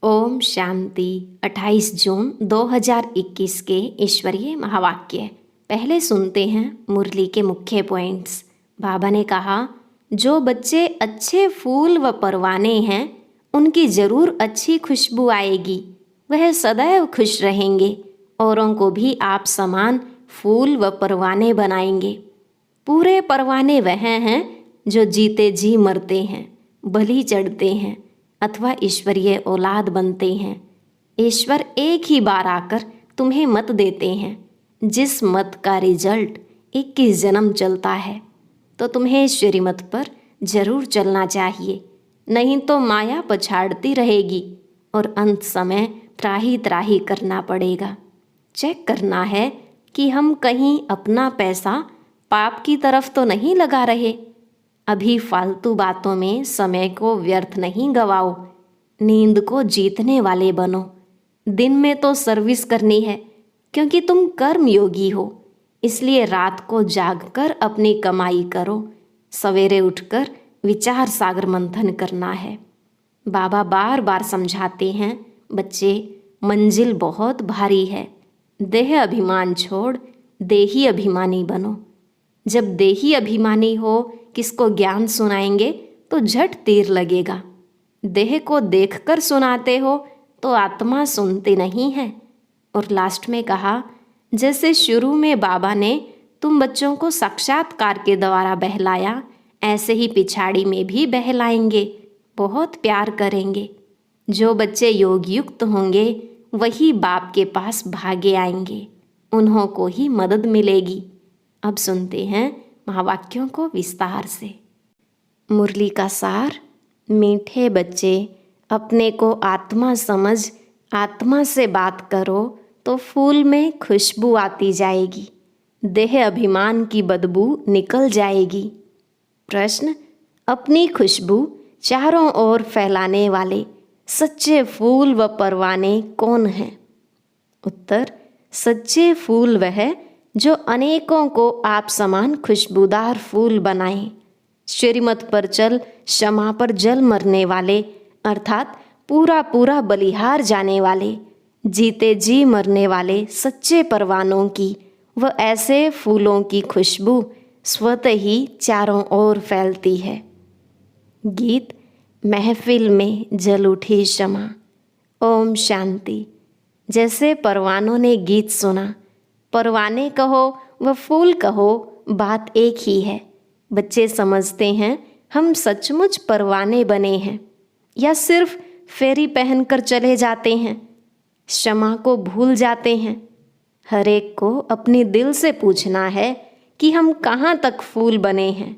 ओम शांति। 28 जून 2021 के ईश्वरीय महावाक्य। पहले सुनते हैं मुरली के मुख्य पॉइंट्स। बाबा ने कहा, जो बच्चे अच्छे फूल व परवाने हैं उनकी ज़रूर अच्छी खुशबू आएगी। वह सदैव खुश रहेंगे। औरों को भी आप समान फूल व परवाने बनाएंगे। पूरे परवाने वह हैं जो जीते जी मरते हैं, बलि चढ़ते हैं अथवा ईश्वरीय औलाद बनते हैं। ईश्वर एक ही बार आकर तुम्हें मत देते हैं। जिस मत का रिजल्ट 21 जन्म चलता है, तो तुम्हें ईश्वरी मत पर जरूर चलना चाहिए, नहीं तो माया पछाड़ती रहेगी और अंत समय त्राही त्राही करना पड़ेगा। चेक करना है कि हम कहीं अपना पैसा पाप की तरफ तो नहीं लगा रहे। अभी फालतू बातों में समय को व्यर्थ नहीं गवाओ। नींद को जीतने वाले बनो। दिन में तो सर्विस करनी है, क्योंकि तुम कर्म योगी हो। इसलिए रात को जागकर अपनी कमाई करो। सवेरे उठकर विचार सागर मंथन करना है। बाबा बार बार समझाते हैं, बच्चे, मंजिल बहुत भारी है। देह अभिमान छोड़ देही अभिमानी बनो। जब देही अभिमानी हो, किसको ज्ञान सुनाएंगे तो झट तीर लगेगा। देह को देखकर सुनाते हो तो आत्मा सुनती नहीं है। और लास्ट में कहा, जैसे शुरू में बाबा ने तुम बच्चों को साक्षात्कार के द्वारा बहलाया, ऐसे ही पिछाड़ी में भी बहलाएंगे, बहुत प्यार करेंगे। जो बच्चे योग युक्त होंगे वही बाप के पास भागे आएंगे, उन्हों को ही मदद मिलेगी। अब सुनते हैं महावाक्यों को विस्तार से। मुरली का सार। मीठे बच्चे, अपने को आत्मा समझ आत्मा से बात करो तो फूल में खुशबू आती जाएगी। देह अभिमान की बदबू निकल जाएगी। प्रश्न, अपनी खुशबू चारों ओर फैलाने वाले सच्चे फूल व परवाने कौन हैं? उत्तर, सच्चे फूल वह जो अनेकों को आप समान खुशबूदार फूल बनाएं। श्रीमत पर चल क्षमा पर जल मरने वाले, अर्थात पूरा पूरा बलिहार जाने वाले, जीते जी मरने वाले सच्चे परवानों की व ऐसे फूलों की खुशबू स्वतः ही चारों ओर फैलती है। गीत। महफिल में जल उठी क्षमा। ओम शांति। जैसे परवानों ने गीत सुना, परवाने कहो व फूल कहो, बात एक ही है। बच्चे समझते हैं हम सचमुच परवाने बने हैं, या सिर्फ फेरी पहनकर चले जाते हैं, क्षमा को भूल जाते हैं। हर एक को अपनी दिल से पूछना है कि हम कहाँ तक फूल बने हैं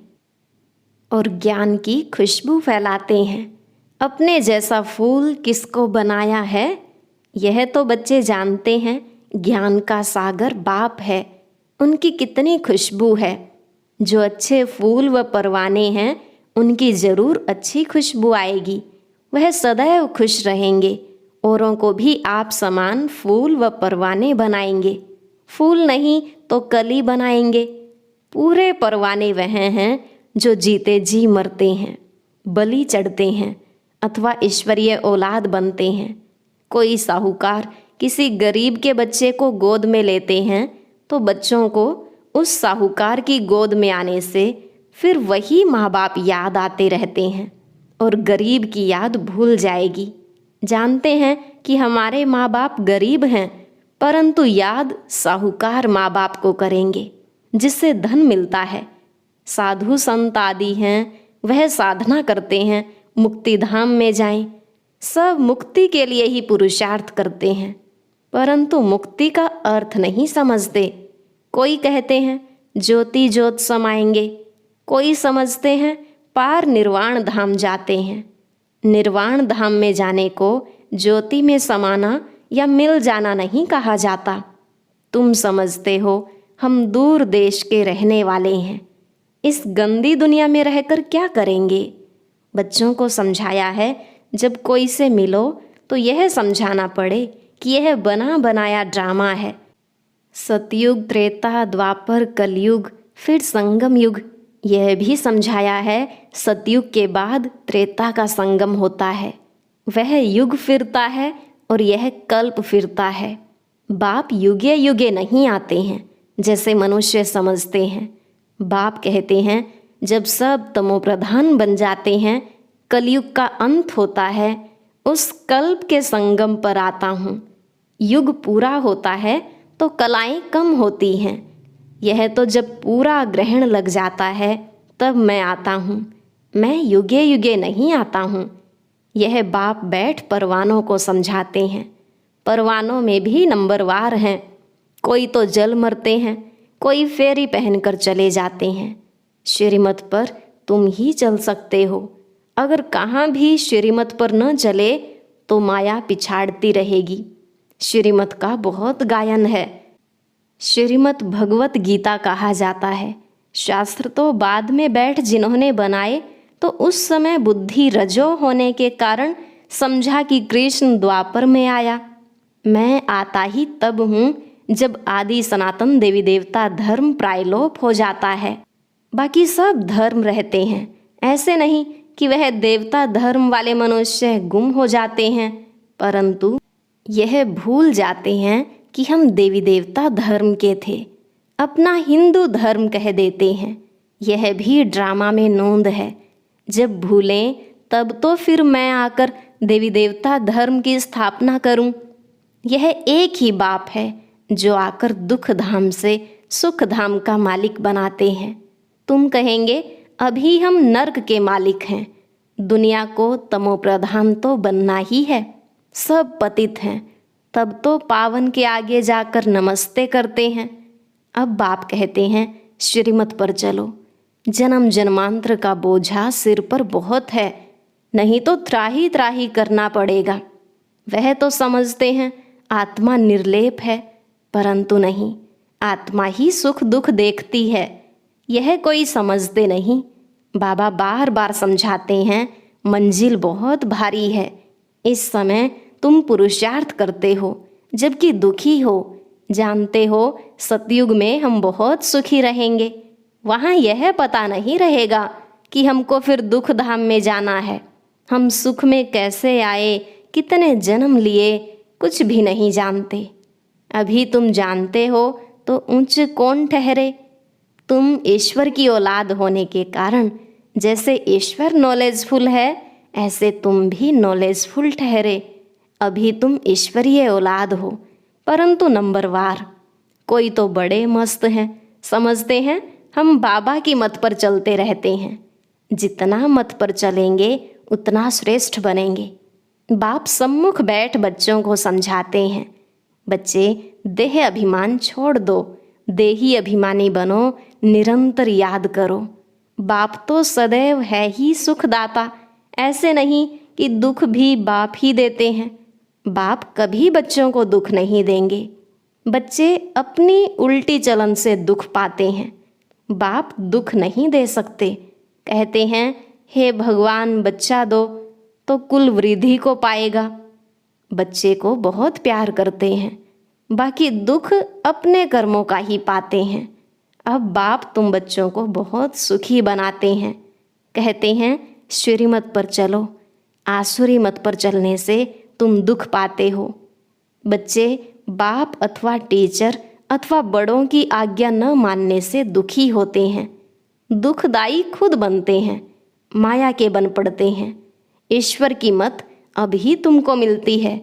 और ज्ञान की खुशबू फैलाते हैं। अपने जैसा फूल किसको बनाया है, यह तो बच्चे जानते हैं। ज्ञान का सागर बाप है, उनकी कितनी खुशबू है। जो अच्छे फूल व परवाने हैं उनकी ज़रूर अच्छी खुशबू आएगी। वह सदैव खुश रहेंगे। औरों को भी आप समान फूल व परवाने बनाएंगे। फूल नहीं तो कली बनाएंगे। पूरे परवाने वह हैं जो जीते जी मरते हैं, बलि चढ़ते हैं अथवा ईश्वरीय औलाद बनते हैं। कोई साहूकार किसी गरीब के बच्चे को गोद में लेते हैं तो बच्चों को उस साहूकार की गोद में आने से फिर वही माँ बाप याद आते रहते हैं और गरीब की याद भूल जाएगी। जानते हैं कि हमारे माँ बाप गरीब हैं, परंतु याद साहूकार माँ बाप को करेंगे जिससे धन मिलता है। साधु संत आदि हैं, वह साधना करते हैं मुक्ति धाम में जाएं। सब मुक्ति के लिए ही पुरुषार्थ करते हैं, परंतु मुक्ति का अर्थ नहीं समझते। कोई कहते हैं ज्योति ज्योत समाएंगे, कोई समझते हैं पार निर्वाण धाम जाते हैं। निर्वाण धाम में जाने को ज्योति में समाना या मिल जाना नहीं कहा जाता। तुम समझते हो हम दूर देश के रहने वाले हैं, इस गंदी दुनिया में रहकर क्या करेंगे? बच्चों को समझाया है, जब कोई से मिलो तो यह समझाना पड़े कि यह बना बनाया ड्रामा है। सतयुग, त्रेता, द्वापर, कलयुग, फिर संगम युग। यह भी समझाया है सतयुग के बाद त्रेता का संगम होता है। वह युग फिरता है और यह कल्प फिरता है। बाप युगे युगे नहीं आते हैं जैसे मनुष्य समझते हैं। बाप कहते हैं जब सब तमोप्रधान बन जाते हैं, कलयुग का अंत होता है, उस कल्प के संगम पर आता हूँ। युग पूरा होता है तो कलाएं कम होती हैं। यह तो जब पूरा ग्रहण लग जाता है तब मैं आता हूँ। मैं युगे युगे नहीं आता हूँ। यह बाप बैठ परवानों को समझाते हैं। परवानों में भी नंबरवार हैं। कोई तो जल मरते हैं, कोई फेरी पहनकर चले जाते हैं। श्रीमत पर तुम ही चल सकते हो। अगर कहाँ भी श्रीमत पर न चले तो माया पिछाड़ती रहेगी। श्रीमत का बहुत गायन है। श्रीमत भगवत गीता कहा जाता है। शास्त्र तो बाद में बैठ जिन्होंने बनाए तो उस समय बुद्धि रजो होने के कारण समझा कि कृष्ण द्वापर में आया। मैं आता ही तब हूँ जब आदि सनातन देवी देवता धर्म प्रायलोप हो जाता है। बाकी सब धर्म रहते हैं। ऐसे नहीं कि वह देवता धर्म वाले मनुष्य गुम हो जाते हैं, परंतु यह भूल जाते हैं कि हम देवी देवता धर्म के थे। अपना हिंदू धर्म कह देते हैं। यह भी ड्रामा में नोंद है। जब भूलें तब तो फिर मैं आकर देवी देवता धर्म की स्थापना करूं। यह एक ही बाप है जो आकर दुख धाम से सुख धाम का मालिक बनाते हैं। तुम कहेंगे अभी हम नर्क के मालिक हैं। दुनिया को तमोप्रधान तो बनना ही है। सब पतित हैं, तब तो पावन के आगे जाकर नमस्ते करते हैं। अब बाप कहते हैं श्रीमत पर चलो। जन्म जन्मांतर का बोझा सिर पर बहुत है, नहीं तो त्राही त्राही करना पड़ेगा। वह तो समझते हैं आत्मा निर्लेप है, परंतु नहीं, आत्मा ही सुख दुख देखती है। यह कोई समझते नहीं। बाबा बार बार समझाते हैं मंजिल बहुत भारी है। इस समय तुम पुरुषार्थ करते हो जबकि दुखी हो। जानते हो सतयुग में हम बहुत सुखी रहेंगे। वहाँ यह पता नहीं रहेगा कि हमको फिर दुख धाम में जाना है। हम सुख में कैसे आए, कितने जन्म लिए, कुछ भी नहीं जानते। अभी तुम जानते हो तो ऊंच कौन ठहरे। तुम ईश्वर की औलाद होने के कारण जैसे ईश्वर नॉलेजफुल है, ऐसे तुम भी नॉलेजफुल ठहरे। अभी तुम ईश्वरीय औलाद हो, परंतु नंबरवार। कोई तो बड़े मस्त हैं, समझते हैं हम बाबा की मत पर चलते रहते हैं। जितना मत पर चलेंगे उतना श्रेष्ठ बनेंगे। बाप सम्मुख बैठ बच्चों को समझाते हैं, बच्चे देह अभिमान छोड़ दो, देही अभिमानी बनो, निरंतर याद करो। बाप तो सदैव है ही सुखदाता। ऐसे नहीं कि दुख भी बाप ही देते हैं। बाप कभी बच्चों को दुख नहीं देंगे। बच्चे अपनी उल्टी चलन से दुख पाते हैं। बाप दुख नहीं दे सकते। कहते हैं हे भगवान बच्चा दो तो कुल वृद्धि को पाएगा। बच्चे को बहुत प्यार करते हैं, बाकी दुख अपने कर्मों का ही पाते हैं। अब बाप तुम बच्चों को बहुत सुखी बनाते हैं। कहते हैं श्रीमत पर चलो। आसुरी मत पर चलने से तुम दुख पाते हो। बच्चे बाप अथवा टीचर अथवा बड़ों की आज्ञा न मानने से दुखी होते हैं। दुखदाई खुद बनते हैं, माया के बन पड़ते हैं। ईश्वर की मत अभी तुमको मिलती है।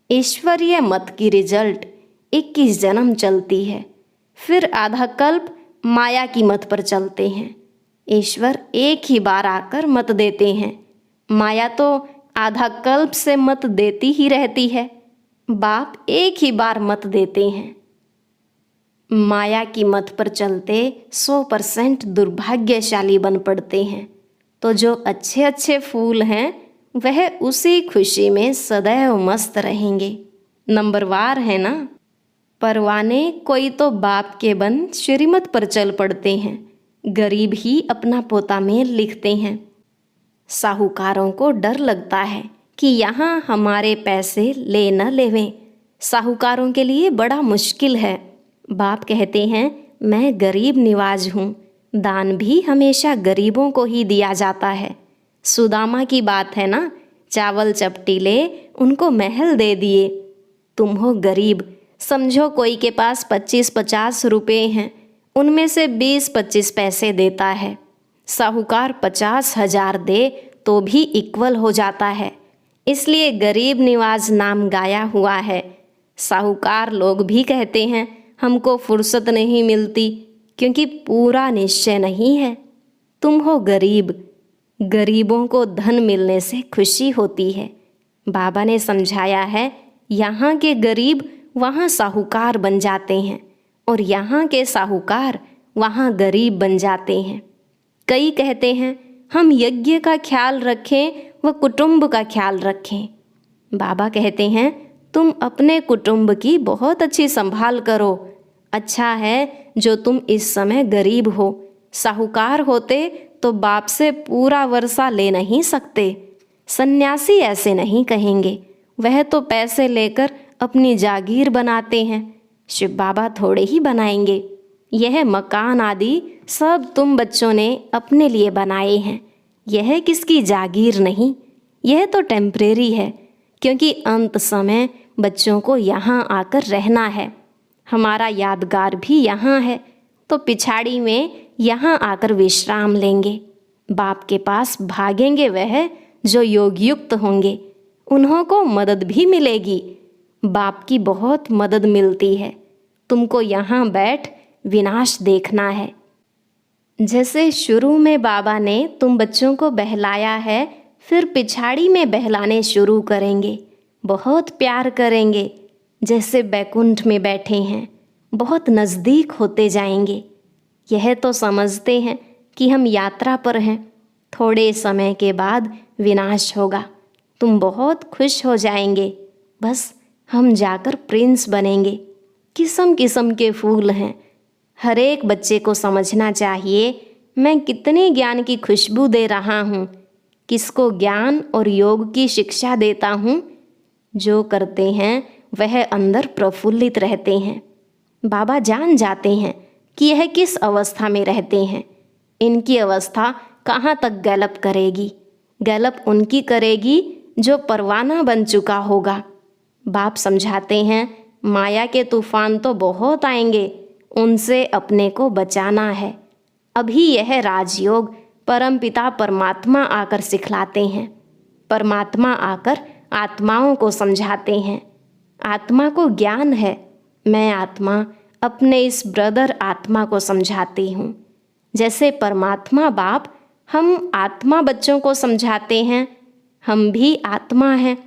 ईश्वरीय मत की रिजल्ट 21 जन्म चलती है, फिर आधा कल्प माया की मत पर चलते हैं। ईश्वर एक ही बार आकर मत देते हैं। माया तो आधा कल्प से मत देती ही रहती है। बाप एक ही बार मत देते हैं। माया की मत पर चलते 100% दुर्भाग्यशाली बन पड़ते हैं। तो जो अच्छे अच्छे फूल हैं वह उसी खुशी में सदैव मस्त रहेंगे। नंबरवार है ना। परवाने कोई तो बाप के बन श्रीमत पर चल पड़ते हैं। गरीब ही अपना पोता मेल लिखते हैं। साहूकारों को डर लगता है कि यहाँ हमारे पैसे ले न लेवें। साहूकारों के लिए बड़ा मुश्किल है। बाप कहते हैं मैं गरीब निवाज हूँ। दान भी हमेशा गरीबों को ही दिया जाता है। सुदामा की बात है ना, चावल चपटी ले उनको महल दे दिए। तुम हो गरीब, समझो कोई के पास 25-50 रुपये हैं, उनमें से 20-25 पैसे देता है। साहूकार 50,000 दे तो भी इक्वल हो जाता है, इसलिए गरीब निवाज नाम गाया हुआ है। साहूकार लोग भी कहते हैं हमको फुर्सत नहीं मिलती, क्योंकि पूरा निश्चय नहीं है। तुम हो गरीब, गरीबों को धन मिलने से खुशी होती है। बाबा ने समझाया है, यहाँ के गरीब वहाँ साहूकार बन जाते हैं और यहाँ के साहूकार वहाँ गरीब बन जाते हैं। कई कहते हैं हम यज्ञ का ख्याल रखें व कुटुंब का ख्याल रखें। बाबा कहते हैं तुम अपने कुटुंब की बहुत अच्छी संभाल करो। अच्छा है जो तुम इस समय गरीब हो, साहूकार होते तो बाप से पूरा वर्षा ले नहीं सकते। सन्यासी ऐसे नहीं कहेंगे, वह तो पैसे लेकर अपनी जागीर बनाते हैं, शिव बाबा थोड़े ही बनाएंगे। यह मकान आदि सब तुम बच्चों ने अपने लिए बनाए हैं, यह किसकी जागीर नहीं, यह तो टेम्परेरी है, क्योंकि अंत समय बच्चों को यहाँ आकर रहना है। हमारा यादगार भी यहाँ है, तो पिछाड़ी में यहाँ आकर विश्राम लेंगे। बाप के पास भागेंगे वह जो योगयुक्त होंगे, उन्हों को मदद भी मिलेगी। बाप की बहुत मदद मिलती है। तुमको यहाँ बैठ विनाश देखना है। जैसे शुरू में बाबा ने तुम बच्चों को बहलाया है, फिर पिछाड़ी में बहलाने शुरू करेंगे, बहुत प्यार करेंगे। जैसे बैकुंठ में बैठे हैं, बहुत नज़दीक होते जाएंगे। यह तो समझते हैं कि हम यात्रा पर हैं, थोड़े समय के बाद विनाश होगा। तुम बहुत खुश हो जाएंगे, बस हम जाकर प्रिंस बनेंगे। किस्म किस्म के फूल हैं। हर एक बच्चे को समझना चाहिए मैं कितने ज्ञान की खुशबू दे रहा हूँ, किसको ज्ञान और योग की शिक्षा देता हूँ। जो करते हैं वह अंदर प्रफुल्लित रहते हैं। बाबा जान जाते हैं कि यह किस अवस्था में रहते हैं। इनकी अवस्था कहाँ तक गैलप करेगी। गैलप उनकी करेगी जो परवाना बन चुका होगा। बाप समझाते हैं माया के तूफान तो बहुत आएंगे, उनसे अपने को बचाना है। अभी यह राजयोग परमपिता परमात्मा आकर सिखलाते हैं। परमात्मा आकर आत्माओं को समझाते हैं। आत्मा को ज्ञान है, मैं आत्मा अपने इस ब्रदर आत्मा को समझाती हूँ। जैसे परमात्मा बाप हम आत्मा बच्चों को समझाते हैं, हम भी आत्मा हैं।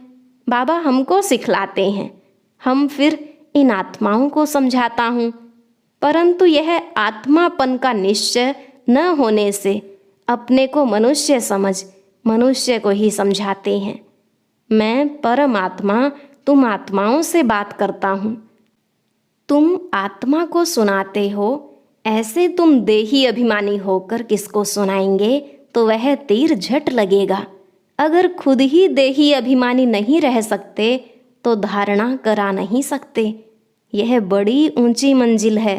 बाबा हमको सिखलाते हैं, हम फिर इन आत्माओं को समझाता हूँ। परंतु यह आत्मापन का निश्चय न होने से अपने को मनुष्य समझ मनुष्य को ही समझाते हैं। मैं परमात्मा तुम आत्माओं से बात करता हूँ। तुम आत्मा को सुनाते हो, ऐसे तुम देही अभिमानी होकर किसको सुनाएंगे तो वह तीर झट लगेगा। अगर खुद ही देही अभिमानी नहीं रह सकते तो धारणा करा नहीं सकते। यह बड़ी ऊंची मंजिल है।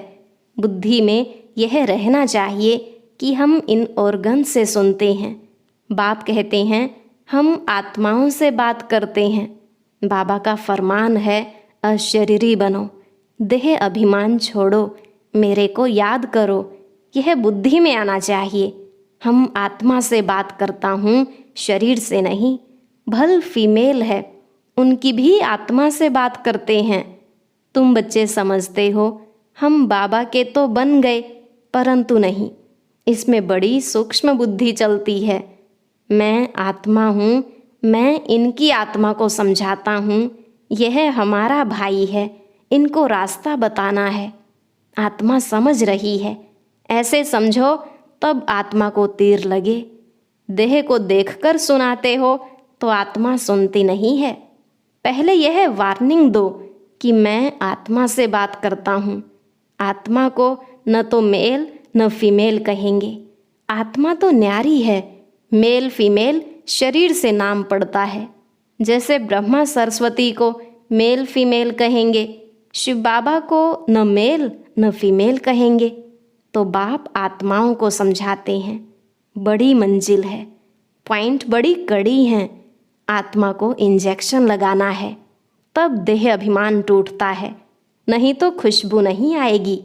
बुद्धि में यह रहना चाहिए कि हम इन ऑर्गन से सुनते हैं। बाप कहते हैं हम आत्माओं से बात करते हैं। बाबा का फरमान है अशरीरी बनो, देह अभिमान छोड़ो, मेरे को याद करो। यह बुद्धि में आना चाहिए। हम आत्मा से बात करता हूँ, शरीर से नहीं। भल फीमेल है, उनकी भी आत्मा से बात करते हैं। तुम बच्चे समझते हो हम बाबा के तो बन गए, परंतु नहीं, इसमें बड़ी सूक्ष्म बुद्धि चलती है। मैं आत्मा हूँ, मैं इनकी आत्मा को समझाता हूँ। यह हमारा भाई है, इनको रास्ता बताना है। आत्मा समझ रही है, ऐसे समझो तब आत्मा को तीर लगे। देह को देखकर सुनाते हो तो आत्मा सुनती नहीं है। पहले यह वार्निंग दो कि मैं आत्मा से बात करता हूँ। आत्मा को न तो मेल न फीमेल कहेंगे। आत्मा तो न्यारी है, मेल फीमेल शरीर से नाम पड़ता है। जैसे ब्रह्मा सरस्वती को मेल फीमेल कहेंगे, शिव बाबा को न मेल न फीमेल कहेंगे। तो बाप आत्माओं को समझाते हैं। बड़ी मंजिल है, पॉइंट बड़ी कड़ी हैं। आत्मा को इंजेक्शन लगाना है, तब देह अभिमान टूटता है, नहीं तो खुशबू नहीं आएगी,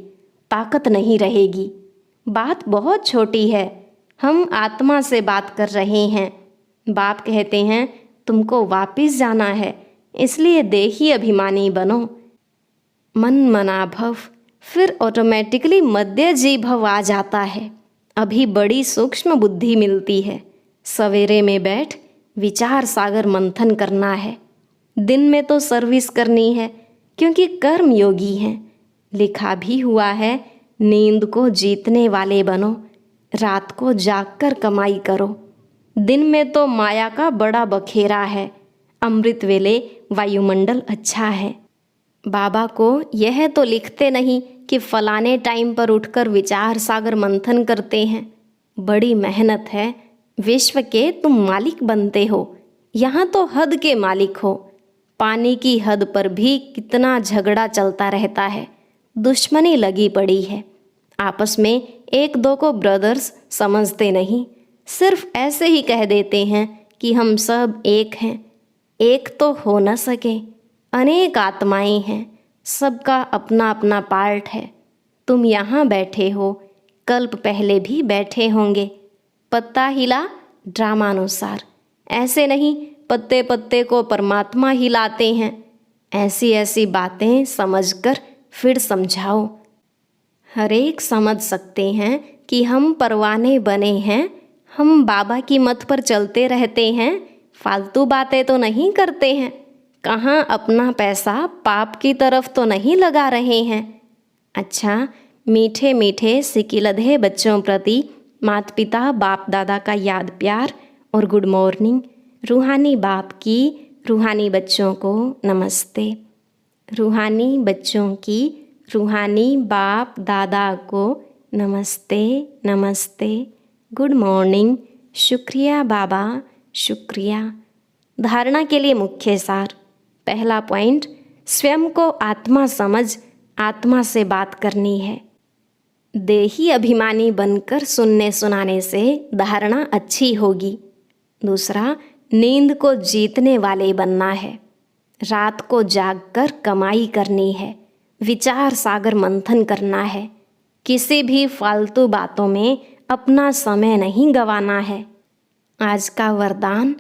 ताकत नहीं रहेगी। बात बहुत छोटी है, हम आत्मा से बात कर रहे हैं। बाप कहते हैं तुमको वापस जाना है, इसलिए देही अभिमानी बनो। मन मना भव, फिर ऑटोमेटिकली मध्य जी भव आ जाता है। अभी बड़ी सूक्ष्म बुद्धि मिलती है। सवेरे में बैठ विचार सागर मंथन करना है। दिन में तो सर्विस करनी है, क्योंकि कर्म योगी हैं। लिखा भी हुआ है, नींद को जीतने वाले बनो, रात को जागकर कमाई करो। दिन में तो माया का बड़ा बखेरा है, अमृत वेले वायुमंडल अच्छा है। बाबा को यह तो लिखते नहीं कि फलाने टाइम पर उठकर विचार सागर मंथन करते हैं। बड़ी मेहनत है, विश्व के तुम मालिक बनते हो, यहाँ तो हद के मालिक हो। पानी की हद पर भी कितना झगड़ा चलता रहता है, दुश्मनी लगी पड़ी है। आपस में एक दो को ब्रदर्स समझते नहीं, सिर्फ ऐसे ही कह देते हैं कि हम सब एक हैं। एक तो हो न सके, अनेक आत्माएं हैं, सबका अपना अपना पार्ट है। तुम यहाँ बैठे हो, कल्प पहले भी बैठे होंगे। पत्ता हिला ड्रामानुसार, ऐसे नहीं पत्ते पत्ते को परमात्मा हिलाते हैं। ऐसी ऐसी बातें समझकर फिर समझाओ। हर एक समझ सकते हैं कि हम परवाने बने हैं, हम बाबा की मत पर चलते रहते हैं, फालतू बातें तो नहीं करते हैं। कहाँ अपना पैसा पाप की तरफ तो नहीं लगा रहे हैं। अच्छा, मीठे मीठे सिकिलधे बच्चों प्रति माता पिता बाप दादा का याद प्यार और गुड मॉर्निंग। रूहानी बाप की रूहानी बच्चों को नमस्ते। रूहानी बच्चों की रूहानी बाप दादा को नमस्ते नमस्ते, गुड मॉर्निंग, शुक्रिया बाबा, शुक्रिया। धारणा के लिए मुख्य सार। पहला पॉइंट, स्वयं को आत्मा समझ आत्मा से बात करनी है। देही अभिमानी बनकर सुनने सुनाने से धारणा अच्छी होगी। दूसरा, नींद को जीतने वाले बनना है। रात को जागकर कमाई करनी है, विचार सागर मंथन करना है। किसी भी फालतू बातों में अपना समय नहीं गंवाना है। आज का वरदान,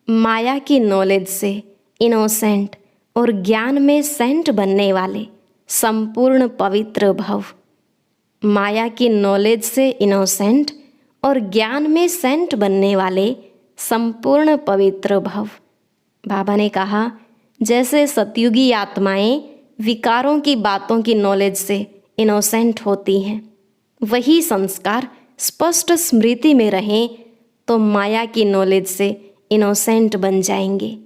माया की नॉलेज से इनोसेंट और ज्ञान में सेंट बनने वाले संपूर्ण पवित्र भव। माया की नॉलेज से इनोसेंट और ज्ञान में सेंट बनने वाले संपूर्ण पवित्र भव। बाबा ने कहा, जैसे सतयुगी आत्माएं विकारों की बातों की नॉलेज से इनोसेंट होती हैं, वही संस्कार स्पष्ट स्मृति में रहें तो माया की नॉलेज से इनोसेंट बन जाएंगे।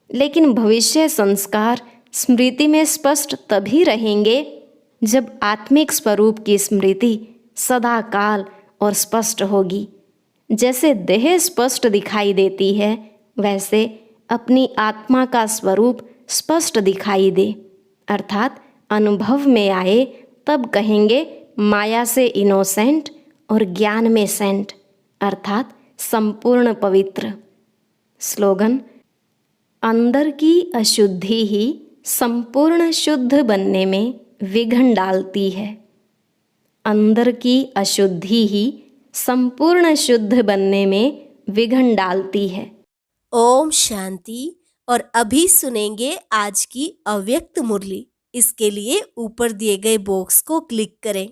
लेकिन भविष्य संस्कार स्मृति में स्पष्ट तभी रहेंगे जब आत्मिक स्वरूप की स्मृति सदा काल और स्पष्ट होगी। जैसे देह स्पष्ट दिखाई देती है, वैसे अपनी आत्मा का स्वरूप स्पष्ट दिखाई दे, अर्थात अनुभव में आए, तब कहेंगे माया से इनोसेंट और ज्ञान में सेंट, अर्थात संपूर्ण पवित्र। स्लोगन, अंदर की अशुद्धि ही संपूर्ण शुद्ध बनने में विघ्न डालती है। अंदर की अशुद्धि ही संपूर्ण शुद्ध बनने में विघ्न डालती है। ओम शांति। और अभी सुनेंगे आज की अव्यक्त मुरली। इसके लिए ऊपर दिए गए बॉक्स को क्लिक करें।